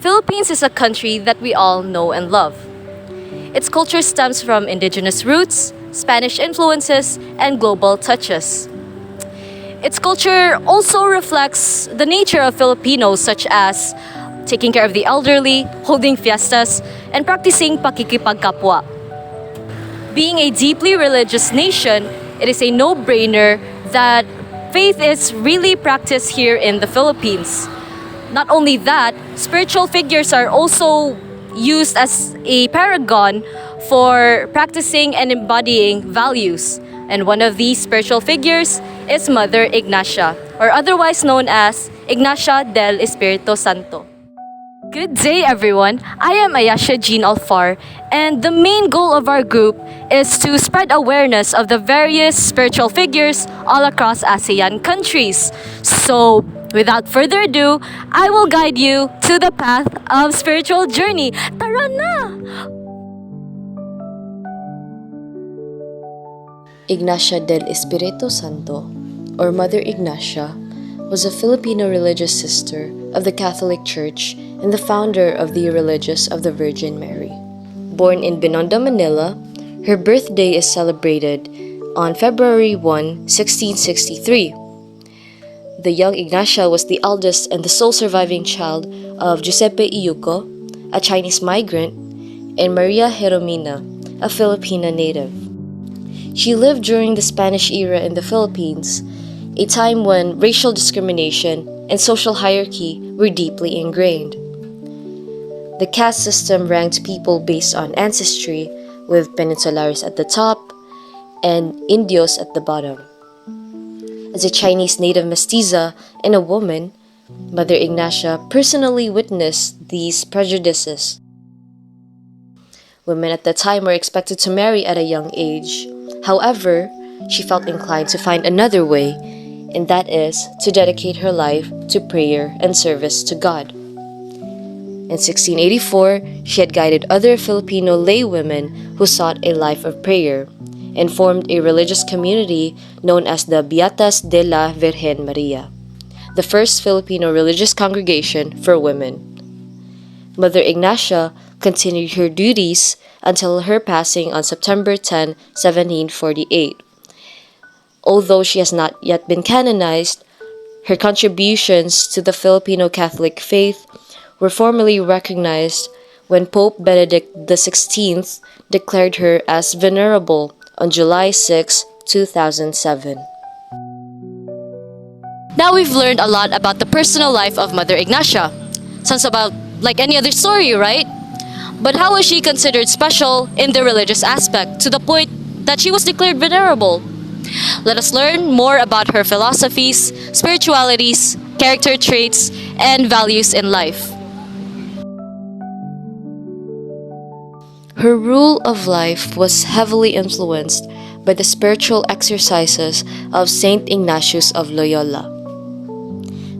Philippines is a country that we all know and love. Its culture stems from indigenous roots, Spanish influences, and global touches. Its culture also reflects the nature of Filipinos, such as taking care of the elderly, holding fiestas, and practicing 𝒯𝒽𝒾𝓈. Being a deeply religious nation, it is a no-brainer that faith is really practiced here in the Philippines. Not only that, spiritual figures are also used as a paragon for practicing and embodying values. And one of these spiritual figures is Mother Ignacia, or otherwise known as Ignacia del Espíritu Santo. Good day, everyone. I am Ayesha Jean Alfar, and the main goal of our group is to spread awareness of the various spiritual figures all across ASEAN countries. So, without further ado, I will guide you to the path of spiritual journey. Tara na! Ignacia del Espíritu Santo, or Mother Ignacia, was a Filipino religious sister of the Catholic Church and the founder of the Religious of the Virgin Mary. Born in Binondo, Manila, her birthday is celebrated on February 1, 1663. The young Ignacia was the eldest and the sole surviving child of 𝘍𝑬𝑗, a Chinese migrant, and Maria Jeromina, a Filipina native. She lived during the Spanish era in the Philippines, a time when racial discrimination and social hierarchy were deeply ingrained. The caste system ranked people based on ancestry, with Peninsulares at the top and Indios at the bottom. As a Chinese native mestiza and a woman, Mother Ignacia personally witnessed these prejudices. Women at the time were expected to marry at a young age. However, she felt inclined to find another way, and that is to dedicate her life to prayer and service to God. In 1684, she had guided other Filipino lay women who sought a life of prayer and formed a religious community known as the Beatas de la Virgen Maria, the first Filipino religious congregation for women. Mother Ignacia continued her duties until her passing on September 10, 1748. Although she has not yet been canonized, her contributions to the Filipino Catholic faith were formally recognized when Pope Benedict XVI declared her as venerable on July 6, 2007. Now we've learned a lot about the personal life of Mother Ignacia. Sounds about like any other story, right? But how was she considered special in the religious aspect to the point that she was declared venerable? Let us learn more about her philosophies, spiritualities, character traits, and values in life. Her rule of life was heavily influenced by the spiritual exercises of Saint Ignatius of Loyola.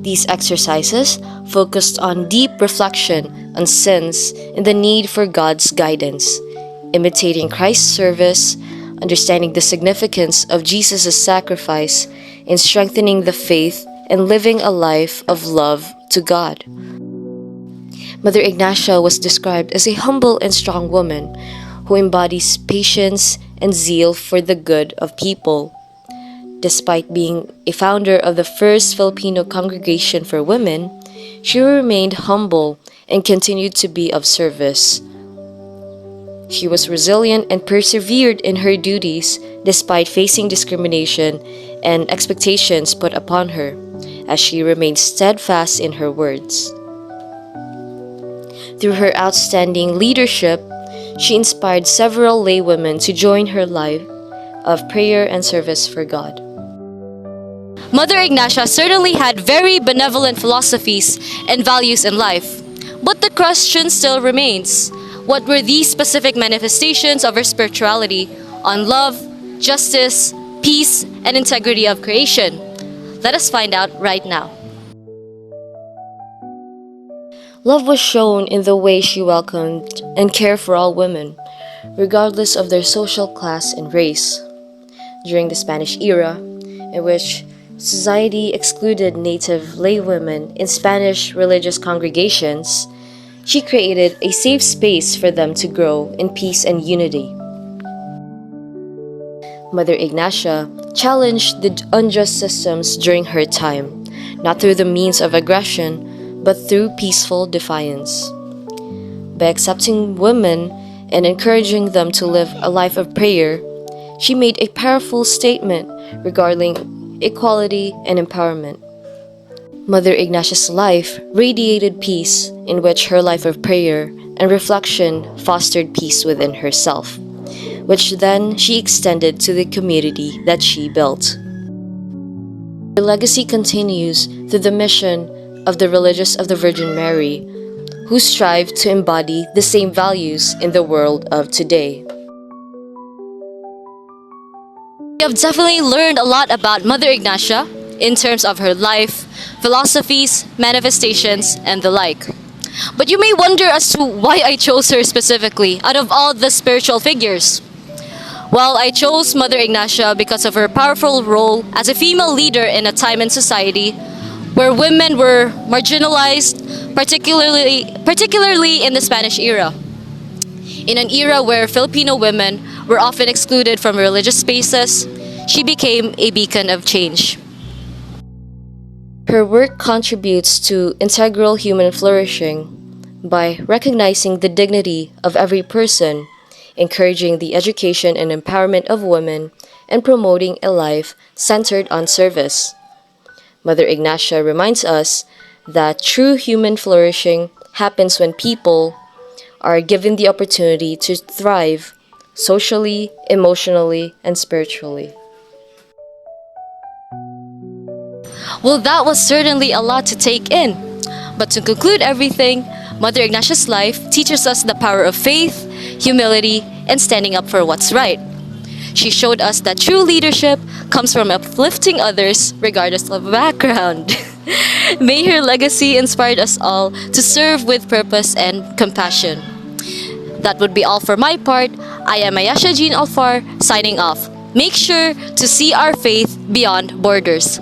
These exercises focused on deep reflection on sins and the need for God's guidance, imitating Christ's service, understanding the significance of Jesus' sacrifice, and strengthening the faith and living a life of love to God. Mother Ignacia was described as a humble and strong woman who embodies patience and zeal for the good of people. Despite being a founder of the first Filipino congregation for women, she remained humble and continued to be of service. She was resilient and persevered in her duties despite facing discrimination and expectations put upon her, as she remained steadfast in her words. Through her outstanding leadership, she inspired several laywomen to join her life of prayer and service for God. Mother Ignacia certainly had very benevolent philosophies and values in life, but the question still remains: what were these specific manifestations of her spirituality on love, justice, peace, and integrity of creation? Let us find out right now. Love was shown in the way she welcomed and cared for all women, regardless of their social class and race. During the Spanish era, in which society excluded native lay women in Spanish religious congregations, she created a safe space for them to grow in peace and unity. Mother Ignacia challenged the unjust systems during her time, not through the means of aggression, but through peaceful defiance. By accepting women and encouraging them to live a life of prayer, she made a powerful statement regarding equality and empowerment. Mother Ignacia's life radiated peace, in which her life of prayer and reflection fostered peace within herself, which then she extended to the community that she built. Her legacy continues through the mission of the Religious of the Virgin Mary, who strive to embody the same values in the world of today. We have definitely learned a lot about Mother Ignacia in terms of her life, philosophies, manifestations, and the like. But you may wonder as to why I chose her specifically out of all the spiritual figures. Well, I chose Mother Ignacia because of her powerful role as a female leader in a time in society where women were marginalized, particularly in the Spanish era. In an era where Filipino women were often excluded from religious spaces, she became a beacon of change. Her work contributes to integral human flourishing by recognizing the dignity of every person, encouraging the education and empowerment of women, and promoting a life centered on service. Mother Ignacia reminds us that true human flourishing happens when people are given the opportunity to thrive socially, emotionally, and spiritually. Well, that was certainly a lot to take in. But to conclude everything, Mother Ignacia's life teaches us the power of faith, humility, and standing up for what's right. She showed us that true leadership comes from uplifting others regardless of background. May her legacy inspire us all to serve with purpose and compassion. That would be all for my part. I am Ayesha Jean Alfar, signing off. Make sure to see our faith beyond borders.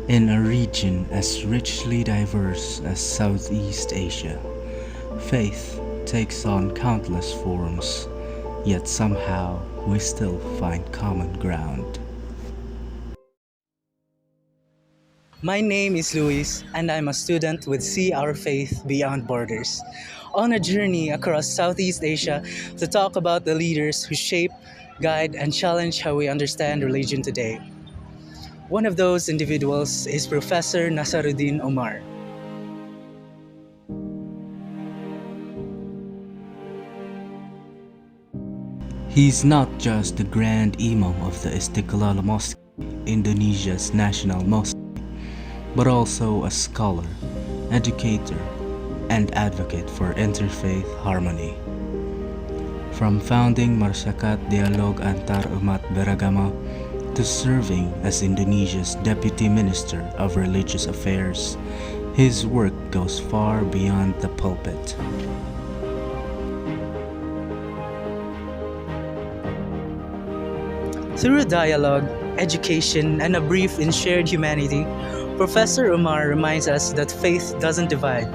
In a region as richly diverse as Southeast Asia, faith takes on countless forms, yet somehow we still find common ground. My name is Luis, and I'm a student with See Our Faith Beyond Borders, on a journey across Southeast Asia to talk about the leaders who shape, guide, and challenge how we understand religion today. One of those individuals is Professor Nasaruddin Omar. He's not just the Grand Imam of the Istiqlal Mosque, Indonesia's national mosque, but also a scholar, educator, and advocate for interfaith harmony. From founding Masyarakat Dialog Antar Umat Beragama to serving as Indonesia's Deputy Minister of Religious Affairs, his work goes far beyond the pulpit. Through dialogue, education, and a brief in shared humanity, Professor Omar reminds us that faith doesn't divide,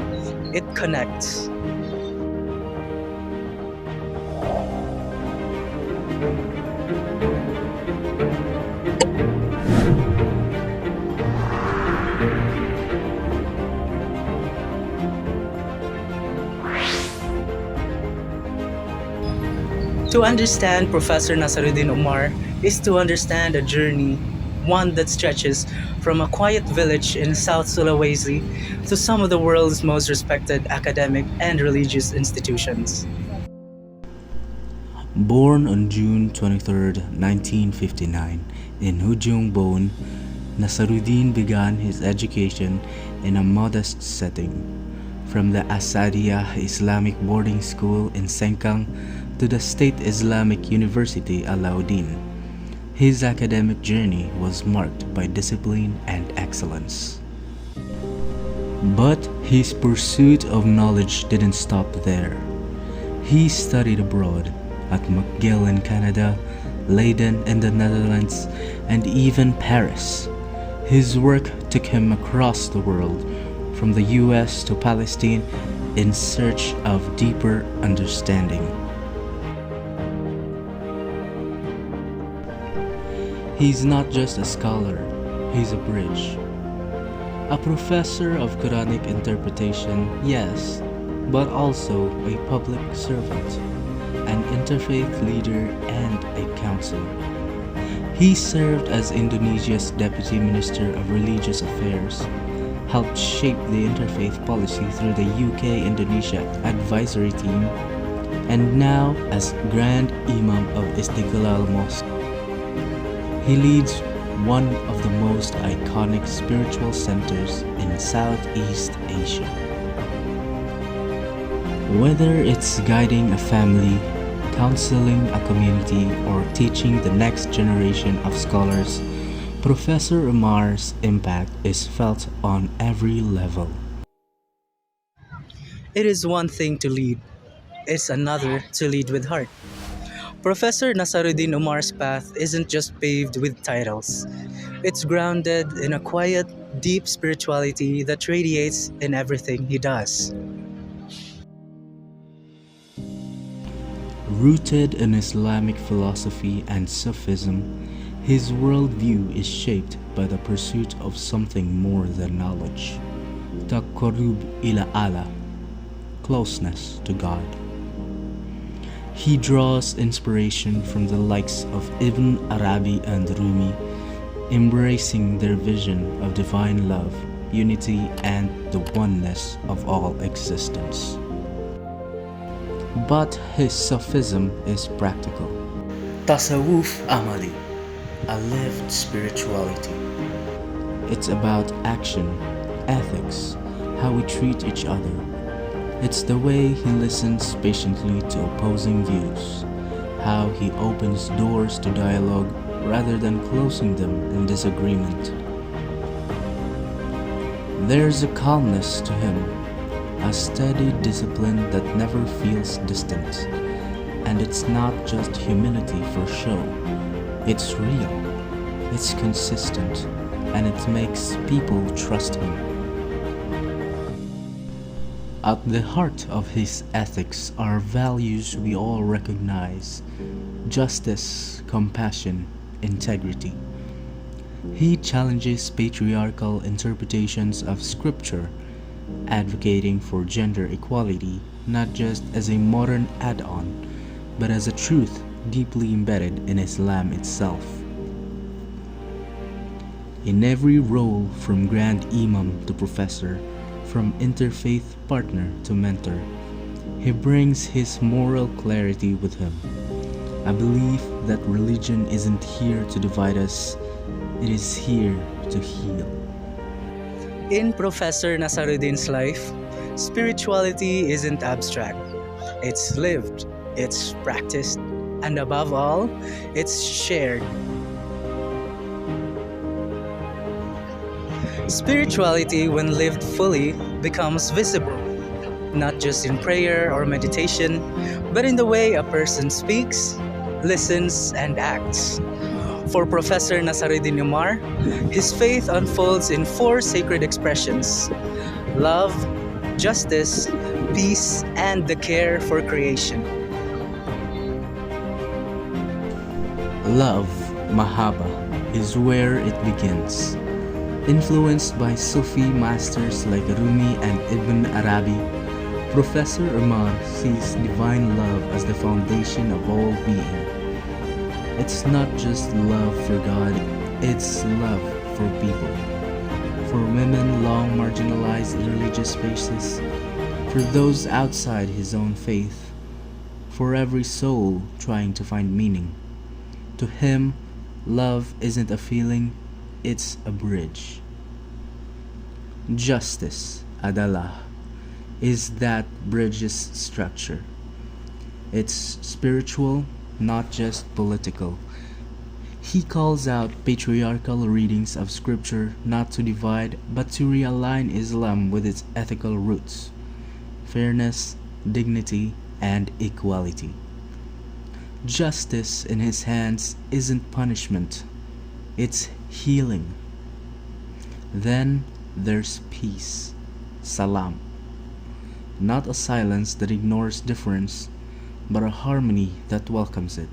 it connects. To understand Professor Nasaruddin Omar is to understand a journey, one that stretches from a quiet village in South Sulawesi to some of the world's most respected academic and religious institutions. Born on June 23, 1959, in Ujung Bone, Nasaruddin began his education in a modest setting, from the Asadiyah Islamic boarding school in Sengkang to the State Islamic University Alauddin. His academic journey was marked by discipline and excellence. But his pursuit of knowledge didn't stop there. He studied abroad at McGill in Canada, Leiden in the Netherlands, and even Paris. His work took him across the world, from the US to Palestine, in search of deeper understanding. He's not just a scholar, he's a bridge. A professor of Quranic interpretation, yes, but also a public servant, an interfaith leader, and a counselor. He served as Indonesia's Deputy Minister of Religious Affairs, helped shape the interfaith policy through the UK-Indonesia Advisory Team, and now as Grand Imam of Istiqlal Mosque. He leads one of the most iconic spiritual centers in Southeast Asia. Whether it's guiding a family, counseling a community, or teaching the next generation of scholars, Professor Umar's impact is felt on every level. It is one thing to lead, it's another to lead with heart. Professor Nasaruddin Umar's path isn't just paved with titles. It's grounded in a quiet, deep spirituality that radiates in everything he does. Rooted in Islamic philosophy and Sufism, his worldview is shaped by the pursuit of something more than knowledge. Taqarrub ila Allah, closeness to God. He draws inspiration from the likes of Ibn Arabi and Rumi, embracing their vision of divine love, unity, and the oneness of all existence. But his Sufism is practical. Tasawwuf amali, a lived spirituality. It's about action, ethics, how we treat each other. It's the way he listens patiently to opposing views, how he opens doors to dialogue rather than closing them in disagreement. There's a calmness to him, a steady discipline that never feels distant. And it's not just humility for show, it's real, it's consistent, and it makes people trust him. At the heart of his ethics are values we all recognize: justice, compassion, integrity. He challenges patriarchal interpretations of scripture, advocating for gender equality not just as a modern add-on, but as a truth deeply embedded in Islam itself. In every role, from Grand Imam to Professor, from interfaith partner to mentor, he brings his moral clarity with him. A belief that religion isn't here to divide us, it is here to heal. In Professor Nasaruddin's life, spirituality isn't abstract. It's lived, it's practiced, and above all, it's shared. Spirituality, when lived fully, becomes visible, not just in prayer or meditation, but in the way a person speaks, listens, and acts. For Professor Nasaruddin Umar, his faith unfolds in 4 sacred expressions: love, justice, peace, and the care for creation. Love, mahaba, is where it begins. Influenced by Sufi masters like Rumi and Ibn Arabi, Professor Umar sees divine love as the foundation of all being. It's not just love for God, it's love for people. For women long marginalized in religious spaces, for those outside his own faith, for every soul trying to find meaning. To him, love isn't a feeling, it's a bridge. Justice, adalah, is that bridge's structure. It's spiritual, not just political. He calls out patriarchal readings of scripture not to divide but to realign Islam with its ethical roots: fairness, dignity, and equality. Justice in his hands isn't punishment, it's healing. Then there's peace, salam. Not a silence that ignores difference, but a harmony that welcomes it.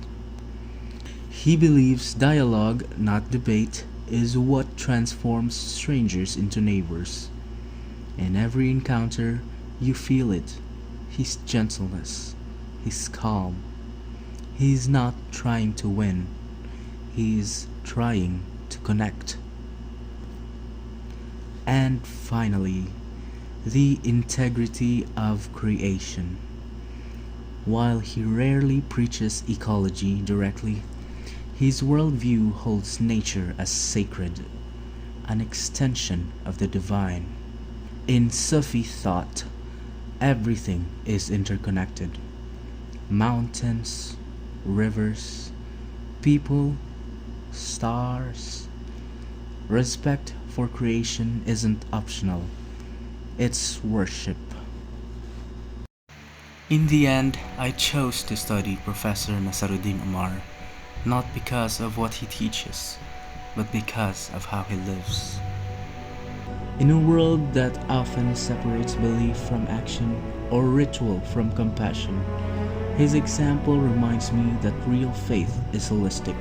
He believes dialogue, not debate, is what transforms strangers into neighbors. In every encounter, you feel it: his gentleness, his calm. He's not trying to win, he's trying to connect. And finally, the integrity of creation. While he rarely preaches ecology directly, his worldview holds nature as sacred, an extension of the divine. In Sufi thought, everything is interconnected: mountains, rivers, people, stars. Respect for creation isn't optional, it's worship. In the end, I chose to study Professor Nasaruddin Omar, not because of what he teaches, but because of how he lives. In a world that often separates belief from action or ritual from compassion, his example reminds me that real faith is holistic.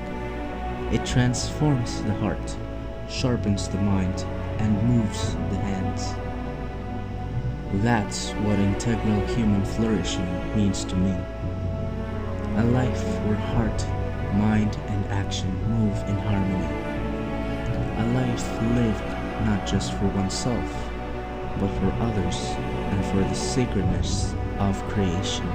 It transforms the heart, sharpens the mind, and moves the hands. That's what integral human flourishing means to me. A life where heart, mind, and action move in harmony. A life lived not just for oneself, but for others and for the sacredness of creation.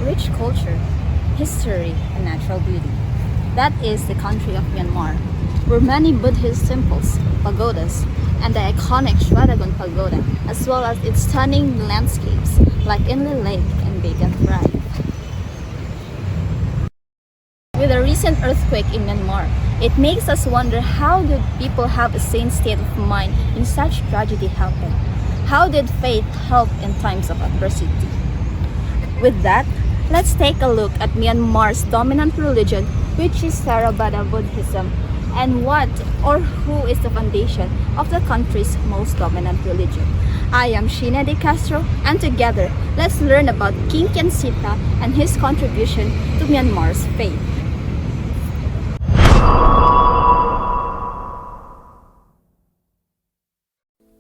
Rich culture, history, and natural beauty. That is the country of Myanmar, where many Buddhist temples, pagodas, and the iconic Shwedagon Pagoda, as well as its stunning landscapes like Inle Lake and Bagan Thrive. With a recent earthquake in Myanmar, it makes us wonder, how did people have a sane state of mind in such tragedy happen? How did faith help in times of adversity? With that, let's take a look at Myanmar's dominant religion, which is Theravada Buddhism, and what or who is the foundation of the country's most dominant religion. I am Sheena de Castro, and together, let's learn about King Kyansittha and his contribution to Myanmar's faith.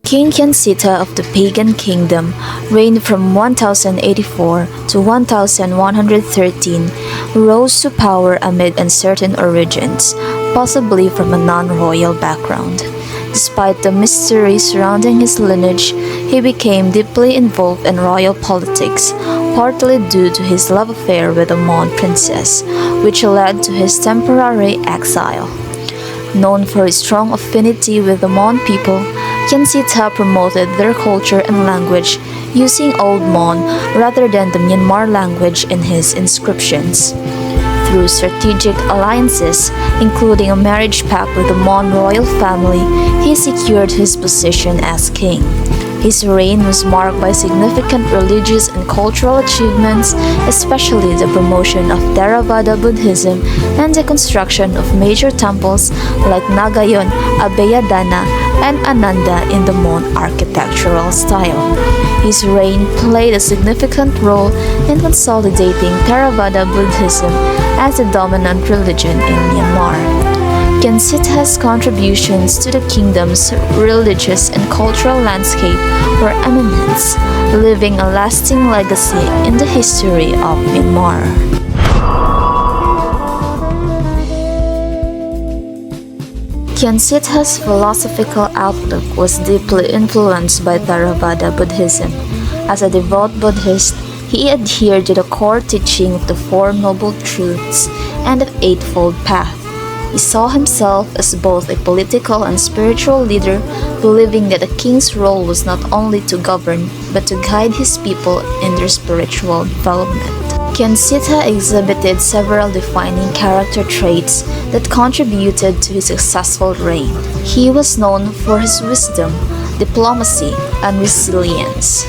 King Kyansittha of the Pagan Kingdom reigned from 1084 to 1113, rose to power amid uncertain origins, possibly from a non-royal background. Despite the mystery surrounding his lineage, he became deeply involved in royal politics, partly due to his love affair with a Mon princess, which led to his temporary exile. Known for his strong affinity with the Mon people, Kyansittha promoted their culture and language using Old Mon rather than the Myanmar language in his inscriptions. Through strategic alliances, including a marriage pact with the Mon royal family, he secured his position as king. His reign was marked by significant religious and cultural achievements, especially the promotion of Theravada Buddhism and the construction of major temples like Nagayon, Abhayadana, and Ananda in the Mon architectural style. His reign played a significant role in consolidating Theravada Buddhism as the dominant religion in Myanmar. Kyansittha's contributions to the kingdom's religious and cultural landscape were immense, leaving a lasting legacy in the history of Myanmar. Kyansittha's philosophical outlook was deeply influenced by Theravada Buddhism. As a devout Buddhist, he adhered to the core teaching of the Four Noble Truths and the Eightfold Path. He saw himself as both a political and spiritual leader, believing that a king's role was not only to govern, but to guide his people in their spiritual development. Kyansittha exhibited several defining character traits that contributed to his successful reign. He was known for his wisdom, diplomacy, and resilience.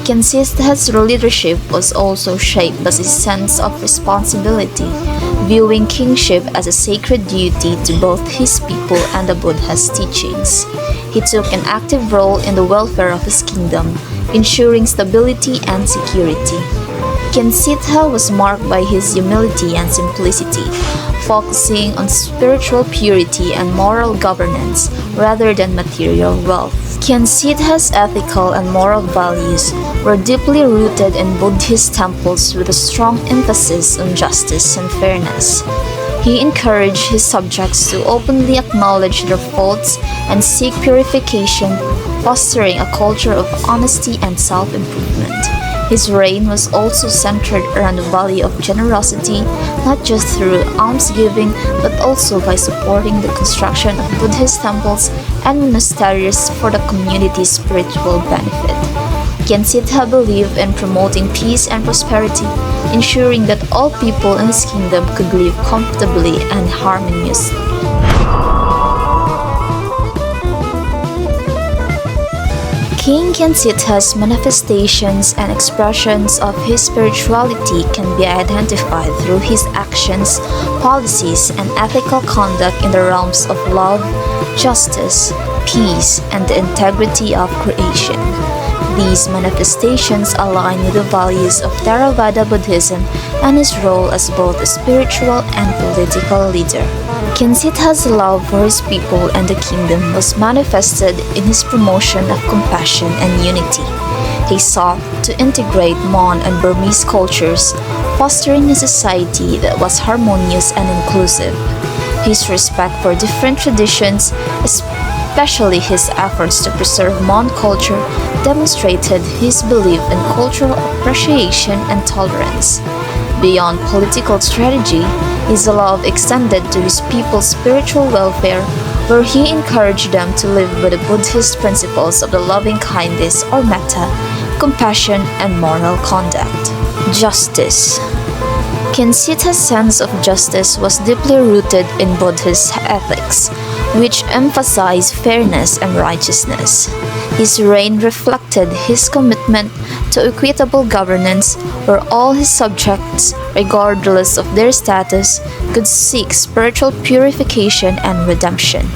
Kyansittha's leadership was also shaped by his sense of responsibility, viewing kingship as a sacred duty to both his people and the Buddha's teachings. He took an active role in the welfare of his kingdom, ensuring stability and security. Kyansittha was marked by his humility and simplicity, focusing on spiritual purity and moral governance rather than material wealth. Kyansittha's ethical and moral values were deeply rooted in Buddhist temples with a strong emphasis on justice and fairness. He encouraged his subjects to openly acknowledge their faults and seek purification, fostering a culture of honesty and self-improvement. His reign was also centered around the value of generosity, not just through almsgiving, but also by supporting the construction of Buddhist temples and monasteries for the community's spiritual benefit. Kyansittha believed in promoting peace and prosperity, ensuring that all people in his kingdom could live comfortably and harmoniously. King Kyansittha's manifestations and expressions of his spirituality can be identified through his actions, policies, and ethical conduct in the realms of love, justice, peace, and the integrity of creation. These manifestations align with the values of Theravada Buddhism and his role as both a spiritual and political leader. Kyansittha's love for his people and the kingdom was manifested in his promotion of compassion and unity. He sought to integrate Mon and Burmese cultures, fostering a society that was harmonious and inclusive. His respect for different traditions, especially his efforts to preserve Mon culture, demonstrated his belief in cultural appreciation and tolerance. Beyond political strategy, his love extended to his people's spiritual welfare, where he encouraged them to live by the Buddhist principles of the loving kindness or metta, compassion, and moral conduct. Justice. Kyansittha's sense of justice was deeply rooted in Buddhist ethics, which emphasized fairness and righteousness. His reign reflected his commitment to equitable governance, where all his subjects, regardless of their status, could seek spiritual purification and redemption.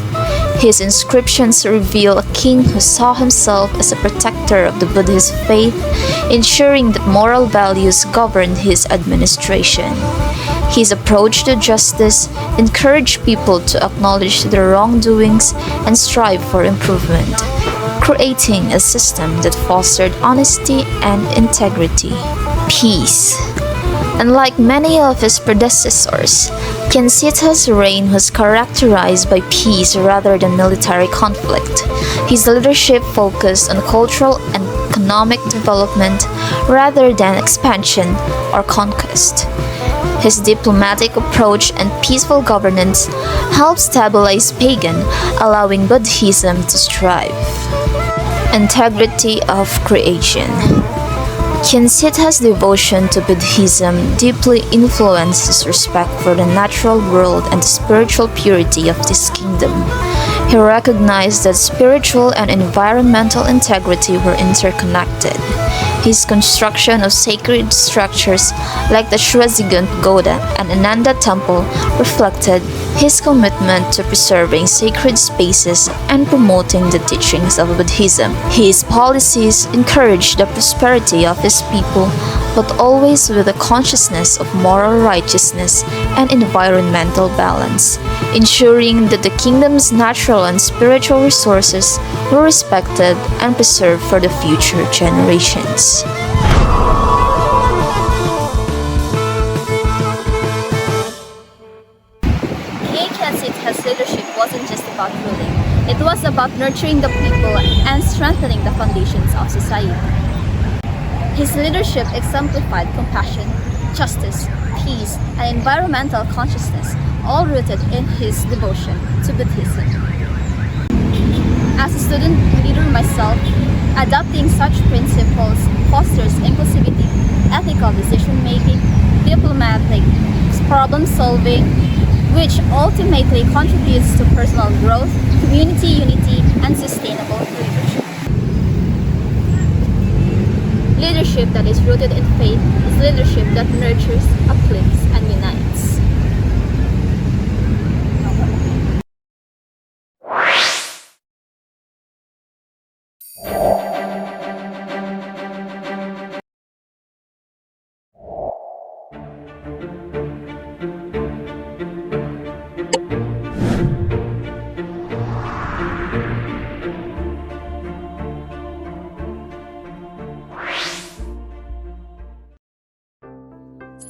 His inscriptions reveal a king who saw himself as a protector of the Buddhist faith, ensuring that moral values governed his administration. His approach to justice encouraged people to acknowledge their wrongdoings and strive for improvement, creating a system that fostered honesty and integrity. Peace. Unlike many of his predecessors, Kyansittha's reign was characterized by peace rather than military conflict. His leadership focused on cultural and economic development rather than expansion or conquest. His diplomatic approach and peaceful governance helped stabilize pagan, allowing Buddhism to strive. Integrity of creation. Kyansittha's devotion to Buddhism deeply influenced his respect for the natural world and the spiritual purity of this kingdom. He recognized that spiritual and environmental integrity were interconnected. His construction of sacred structures like the 𝘱𝑚 Pagoda and Ananda Temple reflected his commitment to preserving sacred spaces and promoting the teachings of Buddhism. His policies encouraged the prosperity of his people, but always with a consciousness of moral righteousness and environmental balance, ensuring that the kingdom's natural and spiritual resources were respected and preserved for the future generations. is about nurturing the people and strengthening the foundations of society. His leadership exemplified compassion, justice, peace, and environmental consciousness, all rooted in his devotion to Buddhism. As a student leader myself, adopting such principles fosters inclusivity, ethical decision-making, diplomatic problem-solving, which ultimately contributes to personal growth, community unity, and sustainable leadership. Leadership that is rooted in faith is leadership that nurtures, uplifts, and unites.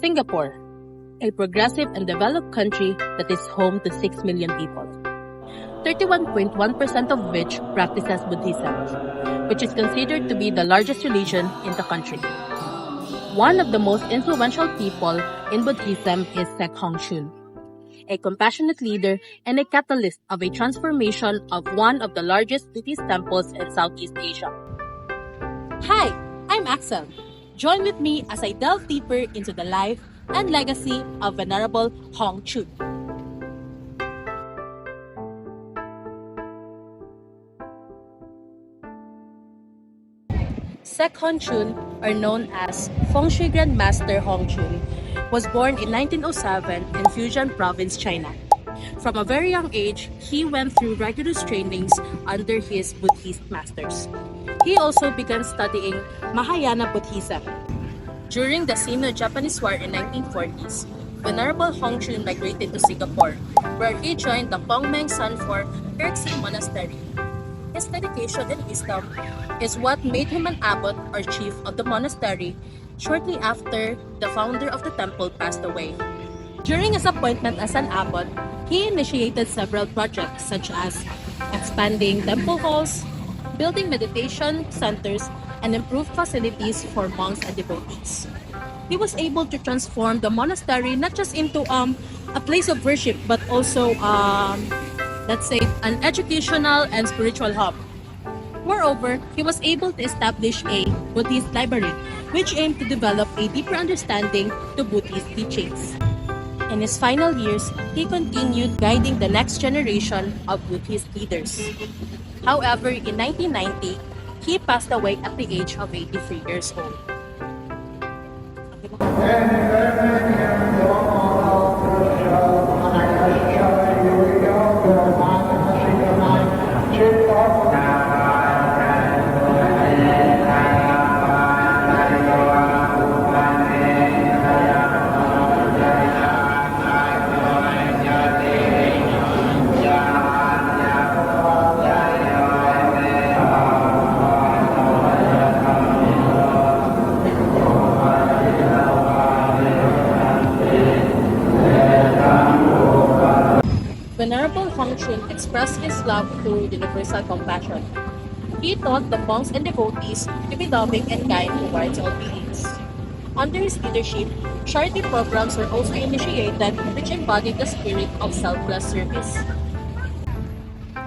Singapore, a progressive and developed country that is home to 6 million people, 31.1% of which practices Buddhism, which is considered to be the largest religion in the country. One of the most influential people in Buddhism is 𝘚𝑘, a compassionate leader and a catalyst of a transformation of one of the largest Buddhist temples in Southeast Asia. Hi, I'm Axel. Join with me as I delve deeper into the life and legacy of Venerable 𝘠𝑘. 𝘚𝑘, or known as Feng Shui Grandmaster 𝘠𝑘, was born in 1907 in Fujian Province, China. From a very young age, he went through rigorous trainings under his Buddhist masters. He also began studying Mahayana Buddhism. During the Sino-Japanese War in 1940s, Venerable 𝘠𝑘 migrated to Singapore, where he joined the Pongmeng Sanfor 𝘚𝑘𝑠₃ Monastery. His dedication and wisdom is what made him an abbot or chief of the monastery shortly after the founder of the temple passed away. During his appointment as an abbot, he initiated several projects such as expanding temple halls, building meditation centers, and improved facilities for monks and devotees. He was able to transform the monastery not just into a place of worship, but also, let's say, an educational and spiritual hub. Moreover, he was able to establish a Buddhist library, which aimed to develop a deeper understanding to Buddhist teachings. In his final years, he continued guiding the next generation of Buddhist leaders. However, in 1990, he passed away at the age of 83 years old. Venerable 𝘠𝑘 expressed his love through universal compassion. He taught the monks and devotees to be loving and kind towards all beings. Under his leadership, charity programs were also initiated which embodied the spirit of selfless service.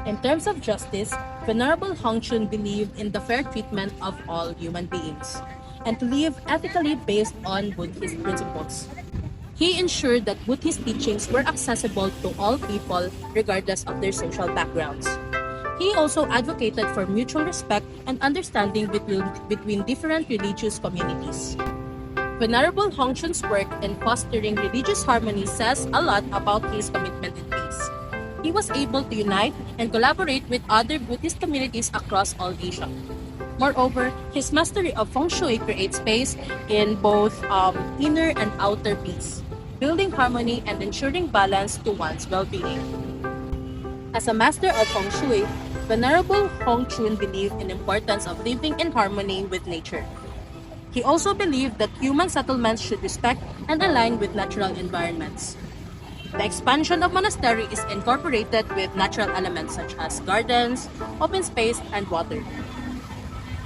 In terms of justice, Venerable 𝘠𝑘 believed in the fair treatment of all human beings and to live ethically based on Buddhist principles. He ensured that Buddhist teachings were accessible to all people regardless of their social backgrounds. He also advocated for mutual respect and understanding between different religious communities. Venerable 𝘠𝑘's work in fostering religious harmony says a lot about his commitment in peace. He was able to unite and collaborate with other Buddhist communities across all Asia. Moreover, his mastery of Feng Shui creates space in both inner and outer peace, building harmony and ensuring balance to one's well-being. As a master of Feng Shui, Venerable 𝘠𝑘 believed in the importance of living in harmony with nature. He also believed that human settlements should respect and align with natural environments. The expansion of monastery is incorporated with natural elements such as gardens, open space, and water.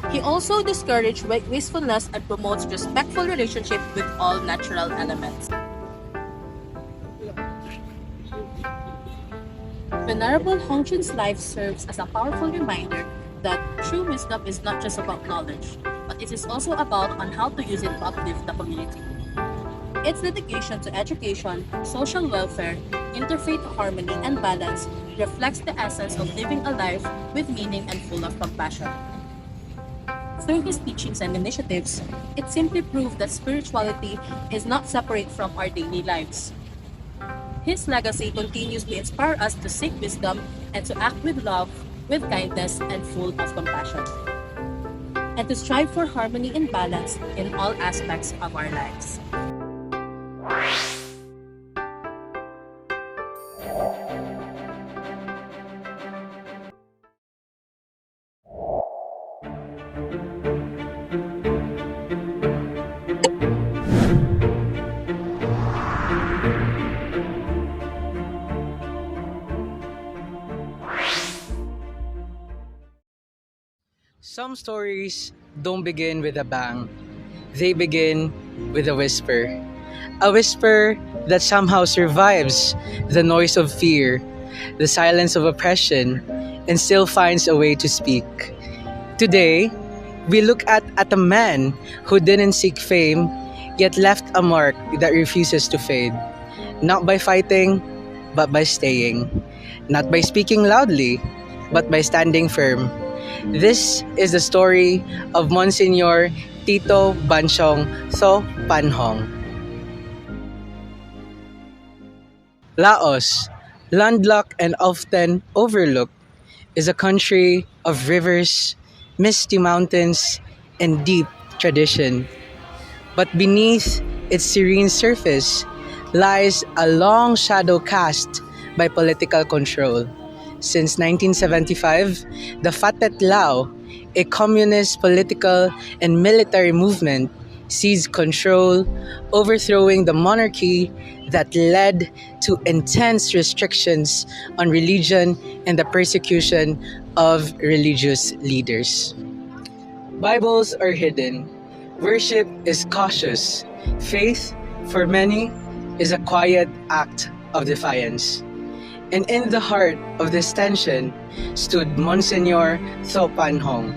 He also discouraged wastefulness and promotes respectful relationship with all natural elements. Venerable Hongchun's life serves as a powerful reminder that true wisdom is not just about knowledge, but it is also about on how to use it to uplift the community. Its dedication to education, social welfare, interfaith harmony, and balance reflects the essence of living a life with meaning and full of compassion. Through his teachings and initiatives, it simply proved that spirituality is not separate from our daily lives. His legacy continues to inspire us to seek wisdom and to act with love, with kindness, and full of compassion, and to strive for harmony and balance in all aspects of our lives. Some stories don't begin with a bang. They begin with a whisper. A whisper that somehow survives the noise of fear, the silence of oppression, and still finds a way to speak. Today, we look at a man who didn't seek fame, yet left a mark that refuses to fade. Not by fighting, but by staying. Not by speaking loudly, but by standing firm. This is the story of Monsignor 𝘚𝘌𝑈 𝒃𝒽𝒾𝓉𝒽. Laos, landlocked and often overlooked, is a country of rivers, misty mountains, and deep tradition. But beneath its serene surface lies a long shadow cast by political control. Since 1975, the 𝒯𝒃𝒾𝓚, a communist political and military movement, seized control, overthrowing the monarchy that led to intense restrictions on religion and the persecution of religious leaders. Bibles are hidden. Worship is cautious. Faith, for many, is a quiet act of defiance. And in the heart of this tension stood Monsignor 𝒃𝒽𝒾𝓚.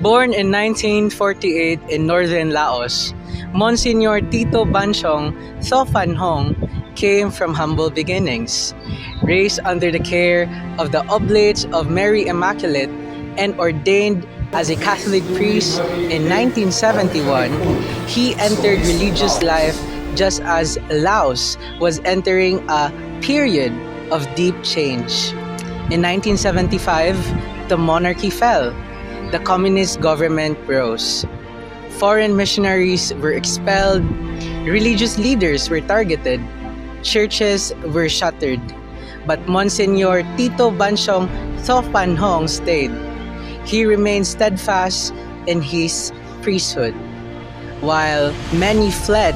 Born in 1948 in northern Laos, Monsignor 𝘚𝘌𝑈 𝒃𝒽𝒾𝓚 came from humble beginnings. Raised under the care of the Oblates of Mary Immaculate and ordained as a Catholic priest in 1971, he entered religious life just as Laos was entering a period of deep change. In 1975, the monarchy fell. The communist government rose. Foreign missionaries were expelled. Religious leaders were targeted. Churches were shuttered. But Monsignor 𝘚𝘌𝑈 𝒃𝒽𝒾𝓚 stayed. He remained steadfast in his priesthood. While many fled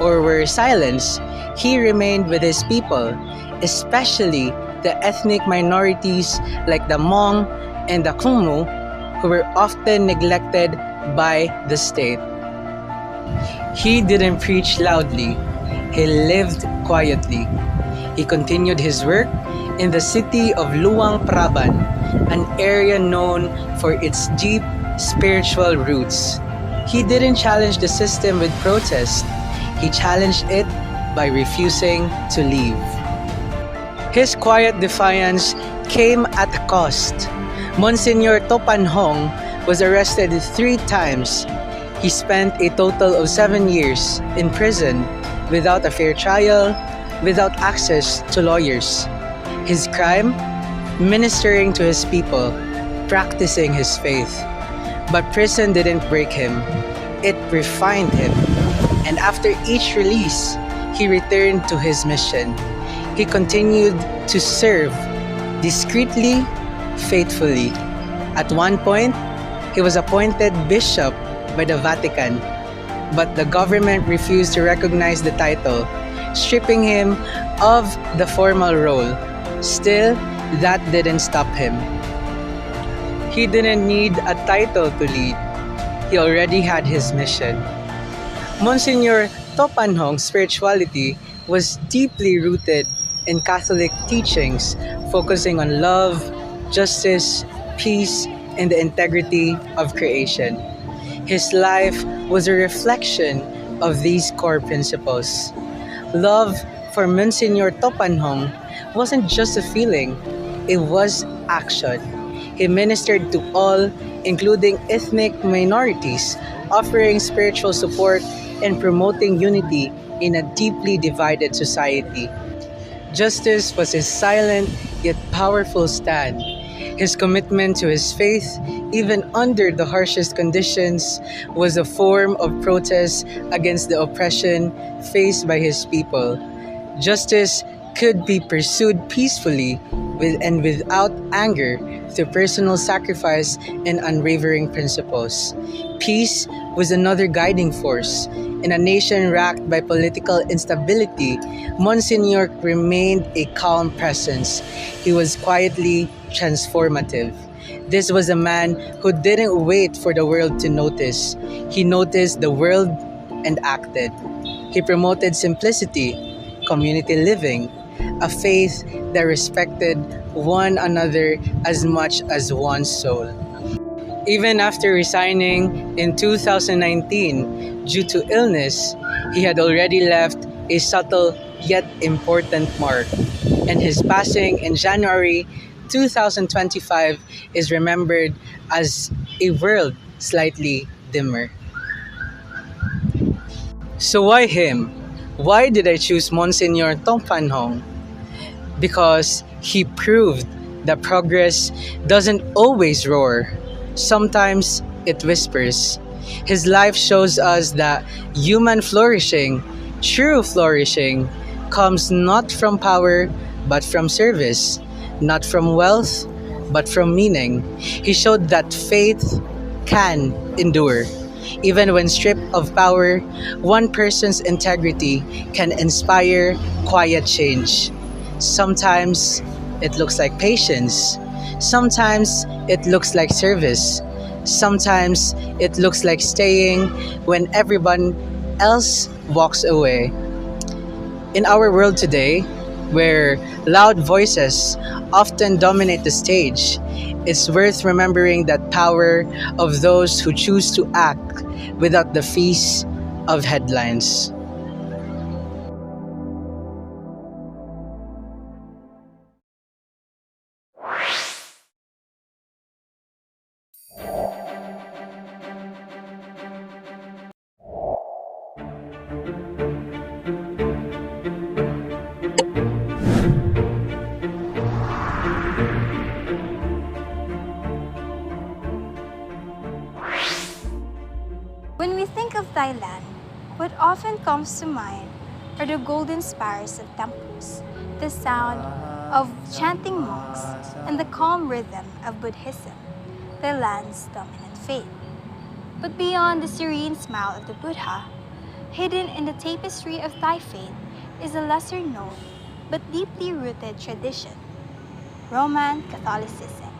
or were silenced, he remained with his people, especially the ethnic minorities like the Hmong and the Khmer, who were often neglected by the state. He didn't preach loudly. He lived quietly. He continued his work in the city of Luang Prabang, an area known for its deep spiritual roots. He didn't challenge the system with protest. He challenged it by refusing to leave. His quiet defiance came at a cost. Monsignor 𝒃𝒽𝒾𝓚 was arrested 3 times. He spent a total of 7 years in prison without a fair trial, without access to lawyers. His crime? Ministering to his people, practicing his faith. But prison didn't break him. It refined him. And after each release, he returned to his mission. He continued to serve discreetly, faithfully. At one point, he was appointed bishop by the Vatican, but the government refused to recognize the title, stripping him of the formal role. Still, that didn't stop him. He didn't need a title to lead. He already had his mission. Monsignor 𝘚𝘌𝘈 spirituality was deeply rooted in Catholic teachings, focusing on love, justice, peace, and the integrity of creation. His life was a reflection of these core principles. Love for Monsignor 𝘚𝘌𝘈 wasn't just a feeling, it was action. He ministered to all, including ethnic minorities, offering spiritual support and promoting unity in a deeply divided society. Justice was his silent yet powerful stand. His commitment to his faith, even under the harshest conditions, was a form of protest against the oppression faced by his people. Justice could be pursued peacefully and without anger through personal sacrifice and unwavering principles. Peace was another guiding force. In a nation racked by political instability, Monsignor remained a calm presence. He was quietly transformative. This was a man who didn't wait for the world to notice. He noticed the world and acted. He promoted simplicity, community living, a faith that respected one another as much as one's soul. Even after resigning in 2019 due to illness, he had already left a subtle yet important mark, and his passing in January 2025 is remembered as a world slightly dimmer. So why him? Why did I choose Monsignor 𝘚𝘌𝘈? Because he proved that progress doesn't always roar. Sometimes it whispers. His life shows us that human flourishing, true flourishing, comes not from power but from service, not from wealth but from meaning. He showed that faith can endure. Even when stripped of power, one person's integrity can inspire quiet change. Sometimes it looks like patience. Sometimes it looks like service. Sometimes it looks like staying when everyone else walks away. In our world today, where loud voices often dominate the stage, it's worth remembering that power of those who choose to act without the feast of headlines. When we think of Thailand, what often comes to mind are the golden spires of temples, the sound of chanting monks, and the calm rhythm of Buddhism, Thailand's dominant faith. But beyond the serene smile of the Buddha, hidden in the tapestry of Thai faith is a lesser known but deeply rooted tradition, Roman Catholicism.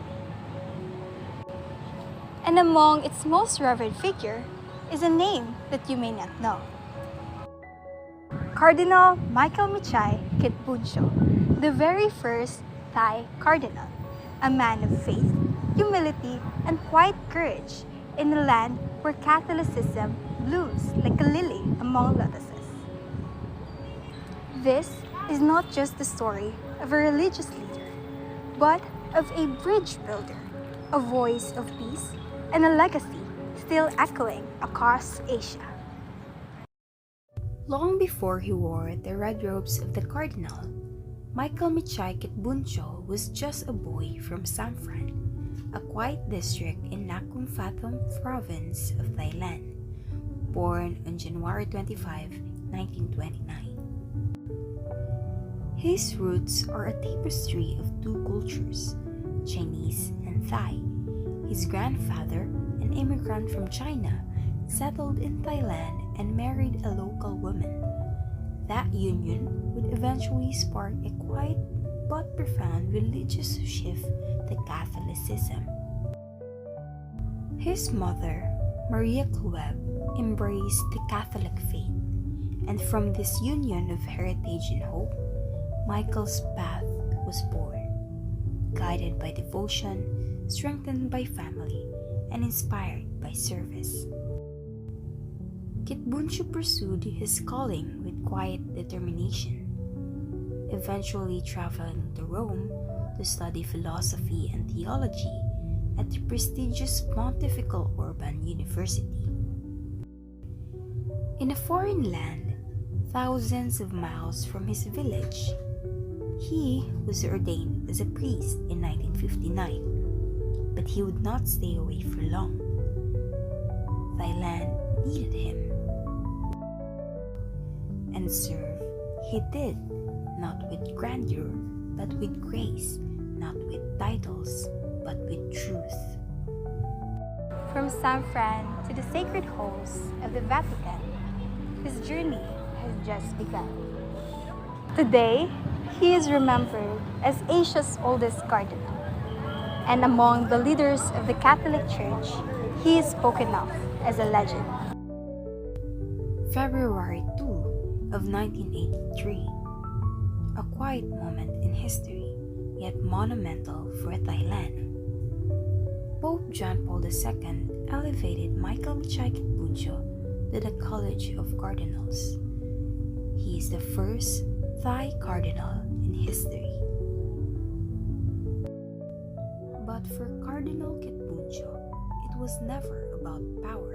And among its most revered figure is a name that you may not know. Cardinal Michael Michai Kitbuncho, the very first Thai cardinal, a man of faith, humility, and quiet courage in a land where Catholicism blooms like a lily among lotuses. This is not just the story of a religious leader, but of a bridge builder, a voice of peace, and a legacy still echoing across Asia. Long before he wore the red robes of the cardinal, Michael Michai Kitbuncho was just a boy from Samfran, a quiet district in Nakhon Phanom province of Thailand, born on January 25, 1929. His roots are a tapestry of two cultures, Chinese and Thai. His grandfather, an immigrant from China, settled in Thailand and married a local woman. That union would eventually spark a quiet but profound religious shift to Catholicism. His mother, Maria Clueb, embraced the Catholic faith, and from this union of heritage and hope, Michael's path was born, guided by devotion, strengthened by family, and inspired by service. 𝘚𝘌𝘈 pursued his calling with quiet determination, eventually traveling to Rome to study philosophy and theology at the prestigious Pontifical Urban University. In a foreign land, thousands of miles from his village, he was ordained as a priest in 1959, but he would not stay away for long. Thailand needed him. And serve he did, not with grandeur, but with grace, not with titles, but with truth. From San Fran to the sacred halls of the Vatican, his journey has just begun. Today, he is remembered as Asia's oldest cardinal, and among the leaders of the Catholic Church, he is spoken of as a legend. February 2 of 1983, a quiet moment in history, yet monumental for Thailand. Pope John Paul II elevated Michael Michai Kitbuncho to the College of Cardinals. He is the first Thai cardinal in history. But for Cardinal Kitbuncho, it was never about power.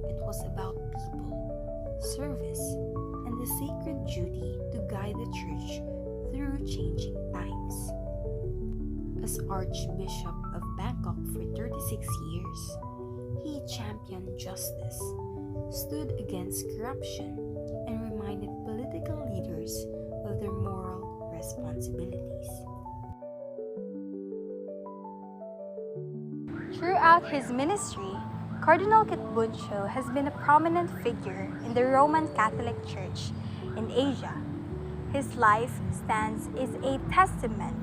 It was about people, service, and the sacred duty to guide the Church through changing times. As Archbishop of Bangkok for 36 years, he championed justice, stood against corruption, and reminded political leaders of their moral responsibilities. Throughout his ministry, Cardinal Kitbuncho has been a prominent figure in the Roman Catholic Church in Asia. His life stands as a testament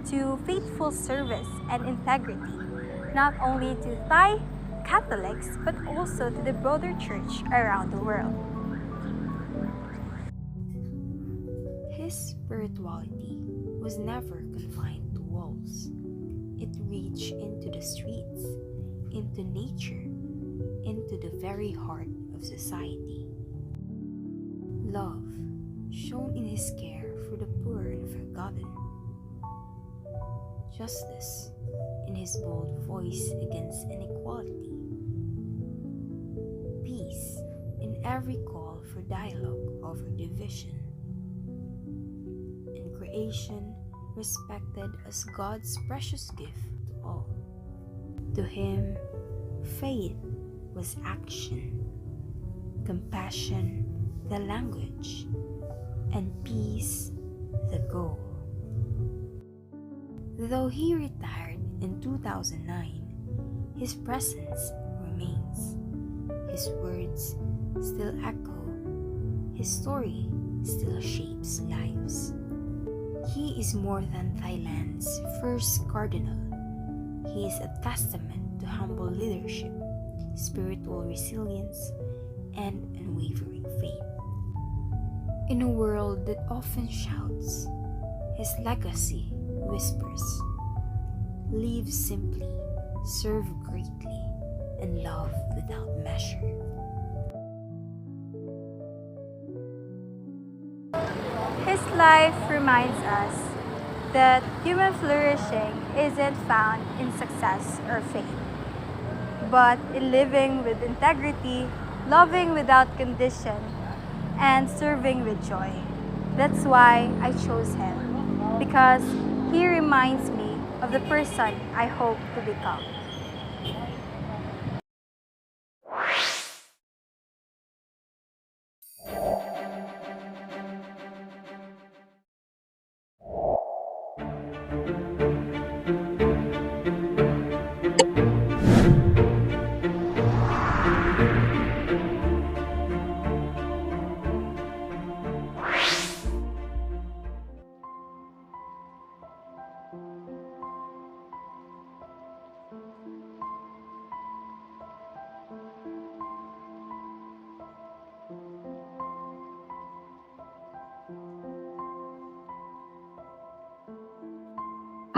to faithful service and integrity, not only to Thai Catholics but also to the broader church around the world. His spirituality was never confined to walls. It reached into the streets, into nature, into the very heart of society. Love, shown in his care for the poor and forgotten. Justice, in his bold voice against inequality. Peace, in every call for dialogue over division. And creation, respected as God's precious gift to all. To him, faith was action, compassion the language, and peace the goal. Though he retired in 2009, his presence remains. His words still echo. His story still shapes lives. He is more than Thailand's first cardinal. He is a testament to humble leadership, spiritual resilience, and unwavering faith. In a world that often shouts, his legacy whispers, live simply, serve greatly, and love without measure. His life reminds us that human flourishing isn't found in success or fame, but in living with integrity, loving without condition, and serving with joy. That's why I chose him, because he reminds me of the person I hope to become.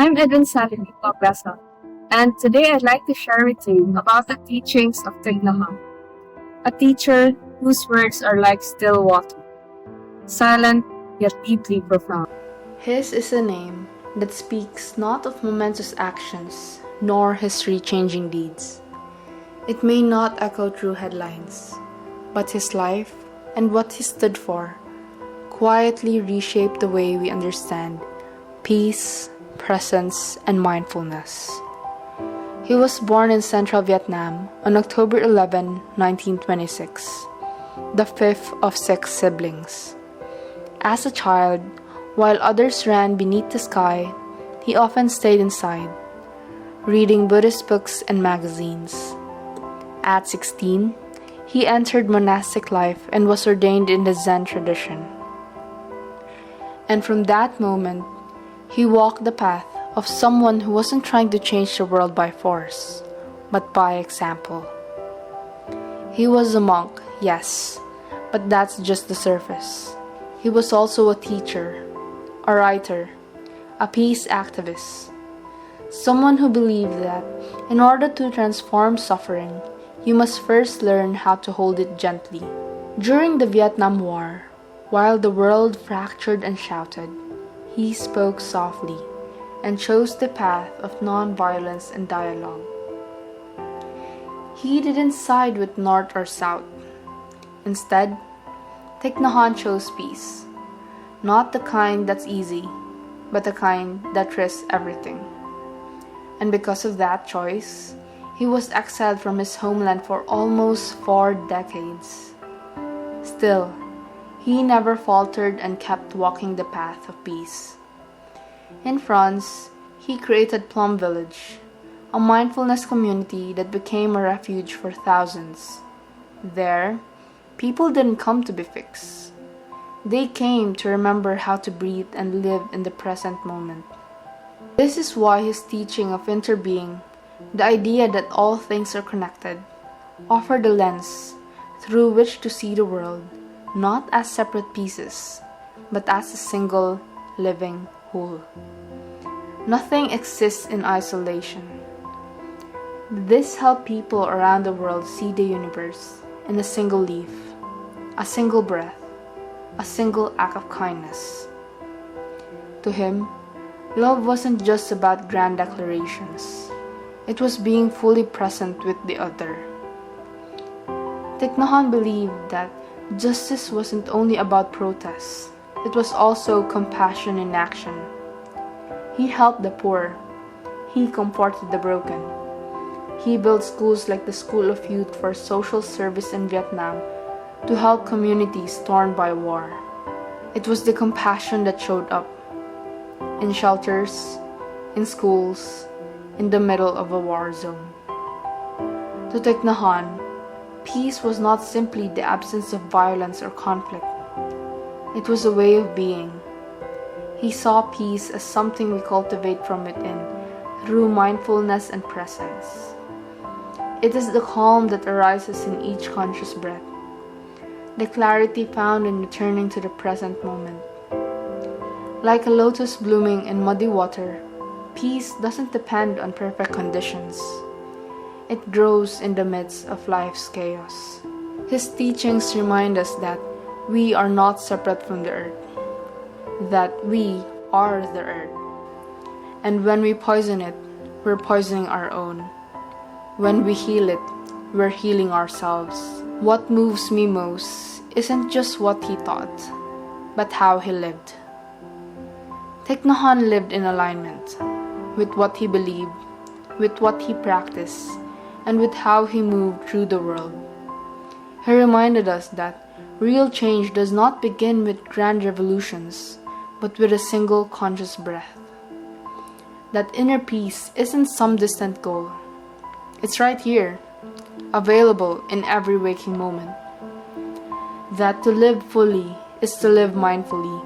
I'm Edwin Satin Ipapesa, and today I'd like to share with you about the teachings of 𝘚 𝘌𝘈, a teacher whose words are like still water, silent yet deeply profound. His is a name that speaks not of momentous actions, nor history-changing deeds. It may not echo through headlines, but his life and what he stood for quietly reshaped the way we understand peace, presence, and mindfulness. He was born in central Vietnam on October 11, 1926, the fifth of 6 siblings. As a child, while others ran beneath the sky, he often stayed inside, reading Buddhist books and magazines. At 16, he entered monastic life and was ordained in the Zen tradition. And from that moment, he walked the path of someone who wasn't trying to change the world by force, but by example. He was a monk, yes, but that's just the surface. He was also a teacher, a writer, a peace activist, someone who believed that in order to transform suffering, you must first learn how to hold it gently. During the Vietnam War, while the world fractured and shouted, he spoke softly and chose the path of non-violence and dialogue. He didn't side with North or South. Instead, 𝘚 𝘌𝘈 chose peace, not the kind that's easy, but the kind that risks everything. And because of that choice, he was exiled from his homeland for almost 4 decades. Still, he never faltered and kept walking the path of peace. In France, he created Plum Village, a mindfulness community that became a refuge for thousands. There, people didn't come to be fixed. They came to remember how to breathe and live in the present moment. This is why his teaching of interbeing, the idea that all things are connected, offered a lens through which to see the world, not as separate pieces, but as a single, living whole. Nothing exists in isolation. This helped people around the world see the universe in a single leaf, a single breath, a single act of kindness. To him, love wasn't just about grand declarations. It was being fully present with the other. 𝘚 �𝘈 believed that justice wasn't only about protests, it was also compassion in action. He helped the poor. He comforted the broken. He built schools like the School of Youth for Social Service in Vietnam to help communities torn by war. It was the compassion that showed up in shelters, in schools, in the middle of a war zone. To � �𝘈, peace was not simply the absence of violence or conflict. It was a way of being. He saw peace as something we cultivate from within through mindfulness and presence. It is the calm that arises in each conscious breath, the clarity found in returning to the present moment. Like a lotus blooming in muddy water, peace doesn't depend on perfect conditions. It grows in the midst of life's chaos. His teachings remind us that we are not separate from the earth, that we are the earth. And when we poison it, we're poisoning our own. When we heal it, we're healing ourselves. What moves me most isn't just what he taught, but how he lived. 𝘚 �𝘈 lived in alignment with what he believed, with what he practiced, and with how he moved through the world. He reminded us that real change does not begin with grand revolutions, but with a single conscious breath. That inner peace isn't some distant goal. It's right here, available in every waking moment. That to live fully is to live mindfully,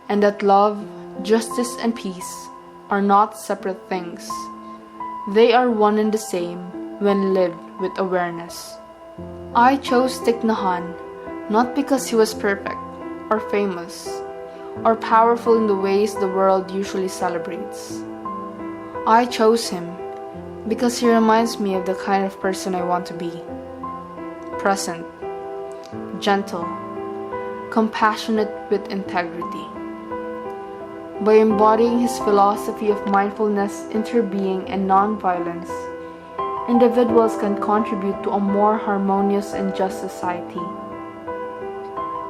and that love, justice, and peace are not separate things. They are one and the same when lived with awareness. I chose � �𝘈 not because he was perfect or famous or powerful in the ways the world usually celebrates, I chose him because he reminds me of the kind of person I want to be. Present, gentle, compassionate with integrity. By embodying his philosophy of mindfulness, interbeing, and non-violence, individuals can contribute to a more harmonious and just society.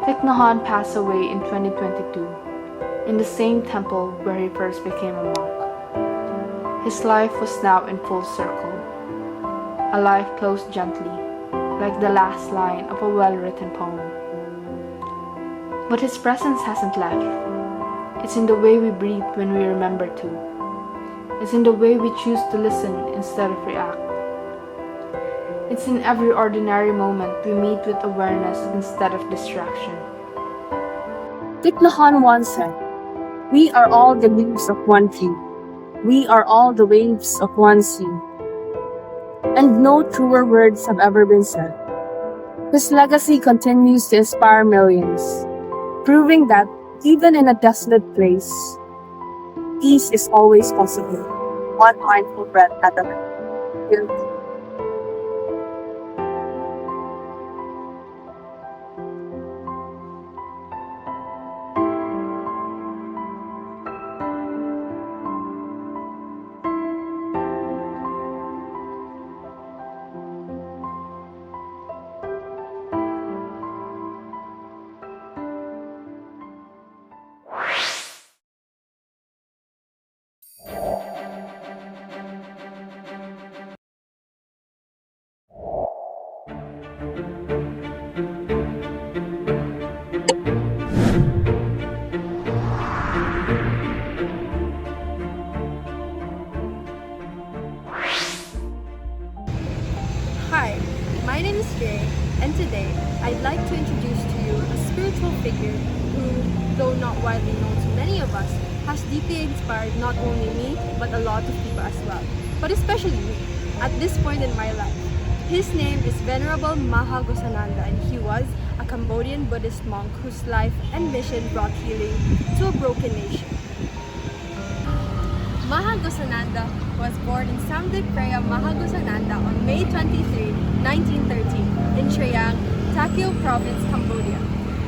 Thich Nhat Hanh passed away in 2022 in the same temple where he first became a monk. His life was now in full circle, a life closed gently, like the last line of a well-written poem. But his presence hasn't left. It's in the way we breathe when we remember to. It's in the way we choose to listen instead of react. It's in every ordinary moment we meet with awareness instead of distraction. Thich Nhat Hanh once said, "We are all the leaves of one tree. We are all the waves of one sea." And no truer words have ever been said. His legacy continues to inspire millions, proving that even in a desolate place, peace is always possible, one mindful breath at a time. Hi, my name is Jay, and today I'd like to introduce to you a spiritual figure who, though not widely known to many of us, has deeply inspired not only me, but a lot of people as well, but especially me, at this point in my life. His name is Venerable Maha Ghosananda, and he was a Cambodian Buddhist monk whose life and mission brought healing to a broken nation. Maha Ghosananda was born in Samdech Preah Maha Ghosananda on May 23, 1913 in Trang, Takeo Province, Cambodia.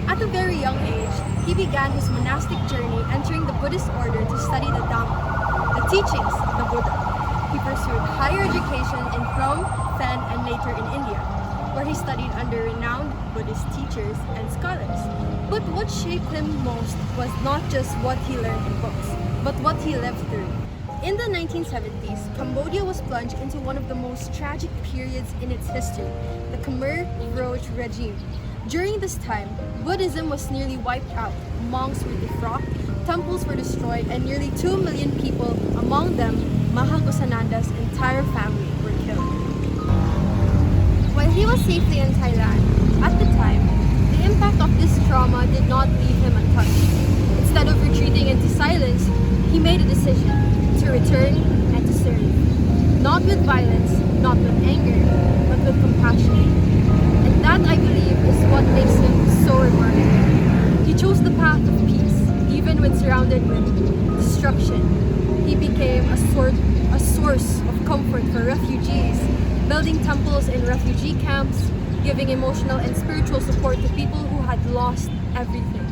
At a very young age, he began his monastic journey entering the Buddhist order to study the Dhamma, the teachings of the Buddha. He pursued higher education in Phnom Penh and later in India, where he studied under renowned Buddhist teachers and scholars. But what shaped him most was not just what he learned in books, but what he lived through. In the 1970s, Cambodia was plunged into one of the most tragic periods in its history, the Khmer Rouge regime. During this time, Buddhism was nearly wiped out, monks were defrocked, temples were destroyed, and nearly 2 million people, among them Maha Ghosananda's entire family, were killed. While he was safely in Thailand, at the time, the impact of this trauma did not leave him untouched. Instead of retreating into silence, he made a decision to return and to serve. Not with violence, not with anger, but with compassion. And that, I believe, is what makes him so remarkable. He chose the path of peace, even when surrounded with destruction. He became a source of comfort for refugees, building temples in refugee camps, giving emotional and spiritual support to people who had lost everything.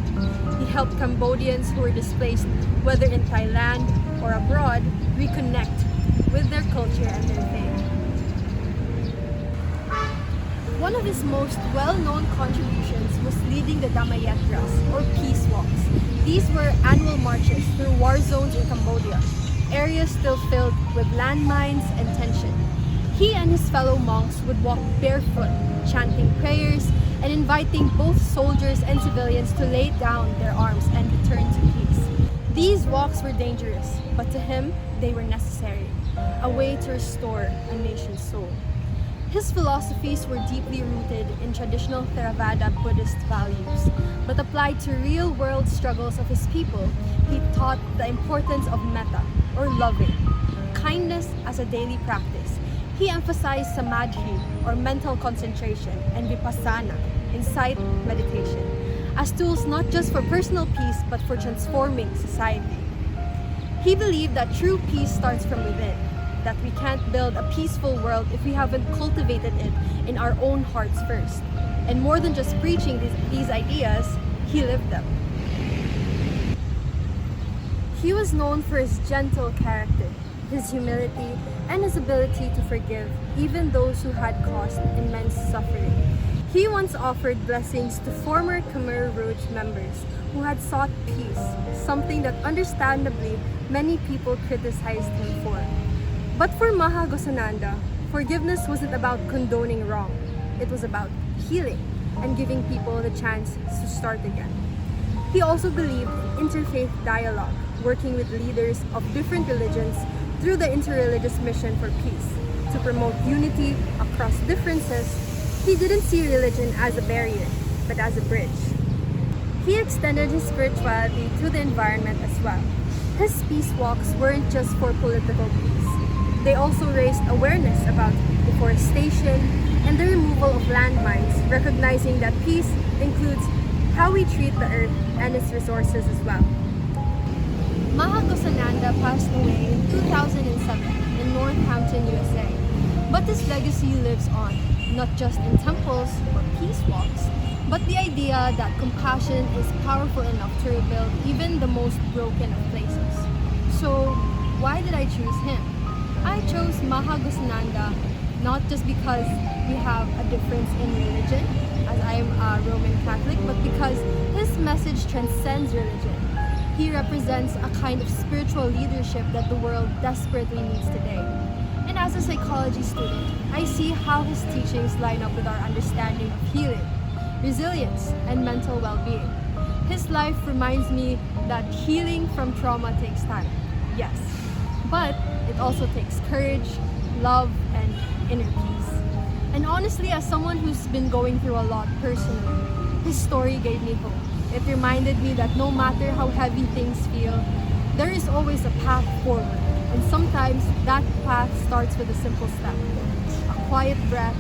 He helped Cambodians who were displaced, whether in Thailand or abroad, reconnect with their culture and their faith. One of his most well-known contributions was leading the Dhamma Yatras, or peace walks. These were annual marches through war zones in Cambodia, areas still filled with landmines and tension. He and his fellow monks would walk barefoot, chanting prayers and inviting both soldiers and civilians to lay down their arms and return to peace. These walks were dangerous, but to him, they were necessary, a way to restore a nation's soul. His philosophies were deeply rooted in traditional Theravada Buddhist values, but applied to real-world struggles of his people, he taught the importance of metta, or loving, kindness as a daily practice. He emphasized samadhi, or mental concentration, and vipassana, insight meditation, as tools not just for personal peace but for transforming society. He believed that true peace starts from within, that we can't build a peaceful world if we haven't cultivated it in our own hearts first. And more than just preaching these ideas, he lived them. He was known for his gentle character, his humility, and his ability to forgive even those who had caused immense suffering. He once offered blessings to former Khmer Rouge members who had sought peace, something that understandably many people criticized him for. But for Maha Ghosananda, forgiveness wasn't about condoning wrong. It was about healing and giving people the chance to start again. He also believed in interfaith dialogue, working with leaders of different religions through the interreligious mission for peace, to promote unity across differences. He didn't see religion as a barrier, but as a bridge. He extended his spirituality to the environment as well. His peace walks weren't just for political peace. They also raised awareness about deforestation and the removal of landmines, recognizing that peace includes how we treat the earth and its resources as well. Maha Ghosananda passed away in 2007 in Northampton, USA. But his legacy lives on, not just in temples or peace walks, but the idea that compassion is powerful enough to rebuild even the most broken of places. So, why did I choose him? I chose Maha Ghosananda not just because we have a difference in religion, as I am a Roman Catholic, but because his message transcends religion. He represents a kind of spiritual leadership that the world desperately needs today. And as a psychology student, I see how his teachings line up with our understanding of healing, resilience, and mental well-being. His life reminds me that healing from trauma takes time, yes, but it also takes courage, love, and inner peace. And honestly, as someone who's been going through a lot personally, his story gave me hope. It reminded me that no matter how heavy things feel, there is always a path forward. And sometimes that path starts with a simple step, a quiet breath,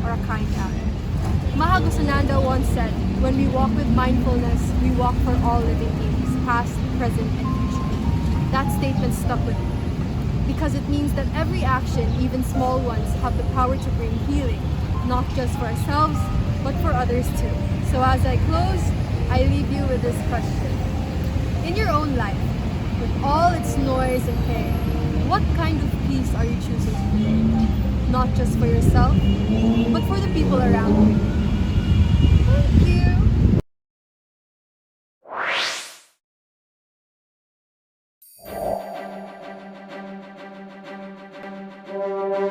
or a kind act. Maha Ghosananda once said, when we walk with mindfulness, we walk for all living beings, past, present, and future. That statement stuck with me, because it means that every action, even small ones, have the power to bring healing, not just for ourselves, but for others too. So as I close, I leave you with this question. In your own life, with all its noise and pain, what kind of peace are you choosing today? Not just for yourself, but for the people around you. Thank you.